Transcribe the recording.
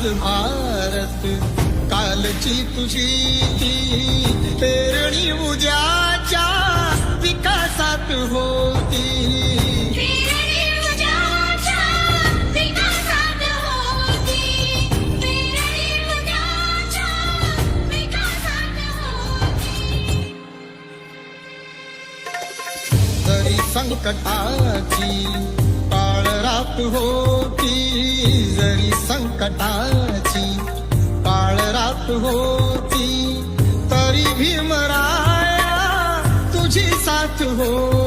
आज भारत कालची तुझी ती पेरणी उद्याच्या विकासात होती. जरी संकटाची काळ रात होती, जरी संकटाची काळ रात होती, तरी भीमराया तुझी साथ होती.